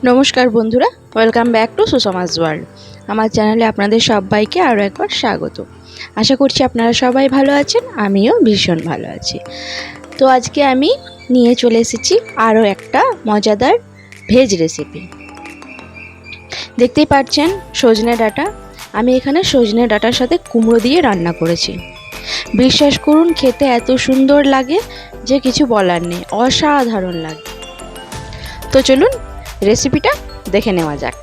নমস্কার বন্ধুরা, welcome back to সুষমাস world. আমার চ্যানেলে আপনাদের সবাইকে আরও একবার স্বাগত। আশা করছি আপনারা সবাই ভালো আছেন, আমিও ভীষণ ভালো আছি। তো আজকে আমি নিয়ে চলে এসেছি আরও একটা মজাদার ভেজ রেসিপি। দেখতেই পাচ্ছেন সজনে ডাঁটা। আমি এখানে সজনে ডাঁটার সাথে কুমড়ো দিয়ে রান্না করেছি। বিশ্বাস করুন, খেতে এত সুন্দর লাগে যে কিছু বলার নেই, অসাধারণ লাগে। তো চলুন রেসিপিটা দেখে নেওয়া যাক।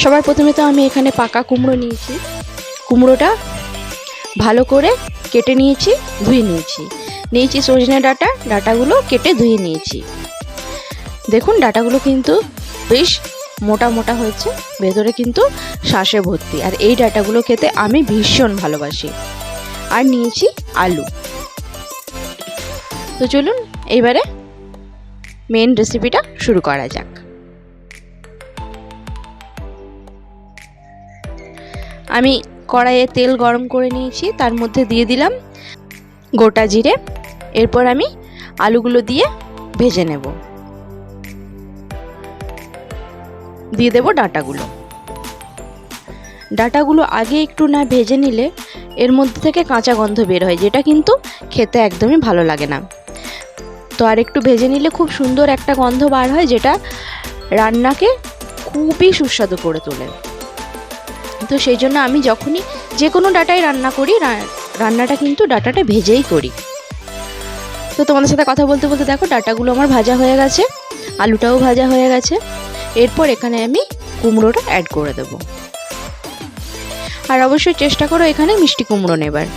সবার প্রথমে তো আমি এখানে পাকা কুমড়ো নিয়েছি। কুমড়োটা ভালো করে কেটে নিয়েছি, ধুয়ে নিয়েছি সজনে ডাঁটাগুলো কেটে ধুয়ে নিয়েছি। দেখুন ডাঁটাগুলো কিন্তু বেশ মোটা মোটা হয়েছে, ভেতরে কিন্তু শাঁসে ভর্তি। আর এই ডাঁটাগুলো খেতে আমি ভীষণ ভালোবাসি। আর নিয়েছি আলু। তো চলুন এইবারে মেন রেসিপিটা শুরু করা যাক। আমি কড়াইয়ে তেল গরম করে নিয়েছি, তার মধ্যে দিয়ে দিলাম গোটা জিরে। এরপর আমি আলুগুলো দিয়ে ভেজে নেব। দিয়ে দেব ডাঁটাগুলো আগে একটু না ভেজে নিলে এর মধ্যে থেকে কাঁচা গন্ধ বের হয়, যেটা কিন্তু খেতে একদমই ভালো লাগে না। তো আর একটু ভেজে নিলে খুব সুন্দর একটা গন্ধ বার হয়, যেটা রান্নাকে খুবই সুস্বাদু করে তোলে। তো সেই জন্য আমি যখনই যে কোনো ডাঁটাই রান্না করি, রান্নাটা কিন্তু ডাঁটাটা ভেজেই করি। তো তোমাদের সাথে কথা বলতে বলতে দেখো ডাঁটাগুলো আমার ভাজা হয়ে গেছে, আলুটাও ভাজা হয়ে গেছে। এরপর এখানে আমি কুমড়োটা অ্যাড করে দেব। আর অবশ্যই চেষ্টা করো এখানে মিষ্টি কুমড়ো নেবার,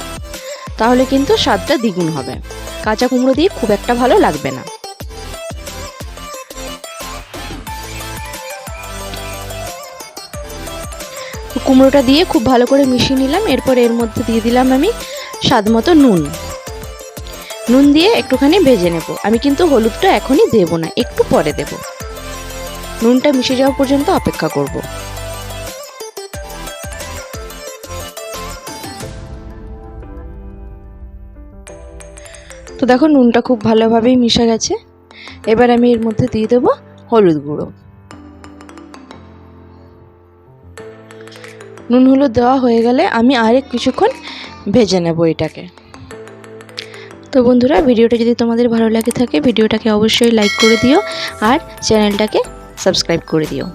তাহলে কিন্তু স্বাদটা দ্বিগুণ হবে। কাঁচা কুমড়ো দিয়ে খুব একটা ভালো লাগবে না। কুমড়োটা দিয়ে খুব ভালো করে মিশিয়ে নিলাম। এরপর এর মধ্যে দিয়ে দিলাম আমি স্বাদ মতো নুন দিয়ে একটুখানি ভেজে নেব। আমি কিন্তু হলুদটা এখনই দেব না, একটু পরে দেব। নুনটা মিশে যাওয়া পর্যন্ত অপেক্ষা করব। তো দেখো নুনটা খুব ভালোভাবেই মিশে গেছে। এবার আমি এর মধ্যে দিয়ে দেব হলুদ গুঁড়ো। নুন হলুদ দেওয়া হয়ে গেলে আমি আরেক কিছুক্ষণ ভেজে নেব এটাকে। তো বন্ধুরা, ভিডিওটা যদি তোমাদের ভালো লাগে থাকে, ভিডিওটাকে অবশ্যই লাইক করে দিও আর চ্যানেলটাকে সাবস্ক্রাইব করে দিও।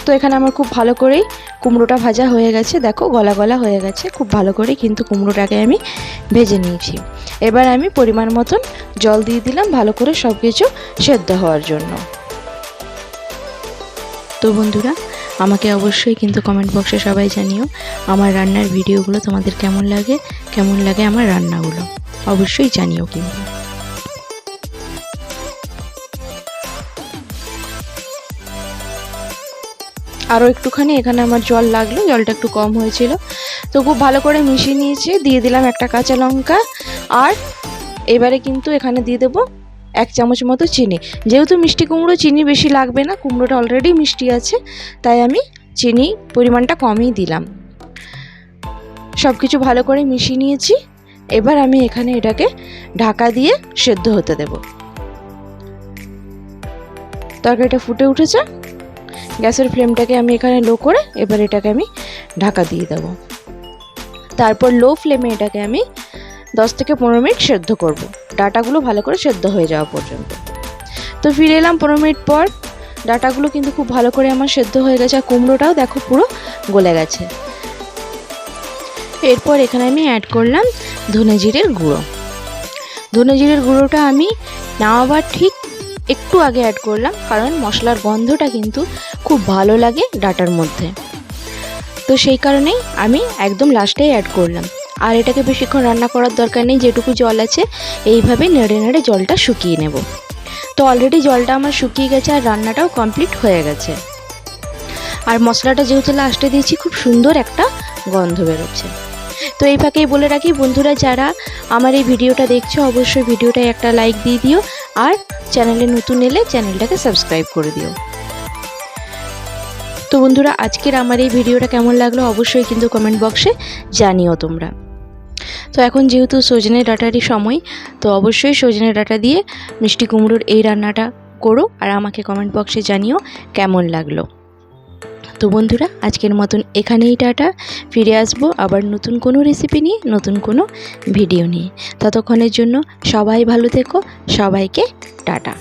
তো এখানে আমার খুব ভালো করেই কুমড়োটা ভাজা হয়ে গেছে। দেখো গলা গলা হয়ে গেছে, খুব ভালো করে কিন্তু কুমড়োটাকে আমি ভেজে নিয়েছি। এবার আমি পরিমাণ মতন জল দিয়ে দিলাম, ভালো করে সব কিছু সেদ্ধ হওয়ার জন্য। তো বন্ধুরা, আমাকে অবশ্যই কিন্তু কমেন্ট বক্সে সবাই জানিও আমার রান্নার ভিডিওগুলো তোমাদের কেমন লাগে আমার রান্নাগুলো অবশ্যই জানিও। কিন্তু আরও একটুখানি এখানে আমার জল লাগলো, জলটা একটু কম হয়েছিল। তো খুব ভালো করে মিশিয়ে নিয়েছি। দিয়ে দিলাম একটা কাঁচা লঙ্কা। আর এবারে কিন্তু এখানে দিয়ে দেবো 1 চামচ মতো চিনি। যেহেতু মিষ্টি কুমড়ো, চিনি বেশি লাগবে না, কুমড়োটা অলরেডি মিষ্টি আছে, তাই আমি চিনি পরিমাণটা কমই দিলাম। সব কিছু ভালো করে মিশিয়ে নিয়েছি। এবার আমি এখানে এটাকে ঢাকা দিয়ে সেদ্ধ হতে দেব। তরকারিটা ফুটে উঠেছে, গ্যাসের ফ্লেমটাকে আমি এখানে লো করে এবার এটাকে আমি ঢাকা দিয়ে দেব। তারপর লো ফ্লেমে এটাকে আমি 10 থেকে 15 মিনিট সেদ্ধ করব, ডাঁটাগুলো ভালো করে সেদ্ধ হয়ে যাওয়া পর্যন্ত। তো ফিরে এলাম 15 মিনিট পর। ডাঁটাগুলো কিন্তু খুব ভালো করে আমার সেদ্ধ হয়ে গেছে, আর কুমড়োটাও দেখো পুরো গলে গেছে। এরপর এখানে আমি অ্যাড করলাম ধনে জিরের গুঁড়োটা আমি নামাবার ঠিক একটু আগে অ্যাড করলাম, কারণ মশলার গন্ধটা কিন্তু খুব ভালো লাগে ডাঁটার মধ্যে। তো সেই কারণেই আমি একদম লাস্টেই অ্যাড করলাম। আর এটাকে বেশিক্ষণ রান্না করার দরকার নেই, যেটুকু জল আছে এইভাবে নেড়ে নেড়ে জলটা শুকিয়ে নেব। তো অলরেডি জলটা আমার শুকিয়ে গেছে আর রান্নাটাও কমপ্লিট হয়ে গেছে। আর মশলাটা যেহেতু লাস্টে দিয়েছি, খুব সুন্দর একটা গন্ধ বেরোচ্ছে। তো এই ফাঁকেই বলে রাখি বন্ধুরা, যারা আমার এই ভিডিওটা দেখছো অবশ্যই ভিডিওটায় একটা লাইক দিয়ে দিও, আর চ্যানেলে নতুন এলে চ্যানেলটাকে সাবস্ক্রাইব করে দিও। তো বন্ধুরা, আজকের আমার এই ভিডিওটা কেমন লাগলো অবশ্যই কিন্তু কমেন্ট বক্সে জানিও তোমরা। তো এখন যেহেতু সজনে ডাঁটারই সময়, তো অবশ্যই সজনে ডাঁটা দিয়ে মিষ্টি কুমড়োর এই রান্নাটা করো আর আমাকে কমেন্ট বক্সে জানিও কেমন লাগলো। তো বন্ধুরা, আজকের মতন এখানেই টাটা। ফিরে আসবো আবার নতুন কোনো রেসিপি নিয়ে, নতুন কোনো ভিডিও নিয়ে। ততক্ষণের জন্য সবাই ভালো থেকো, সবাইকে টাটা,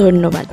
ধন্যবাদ।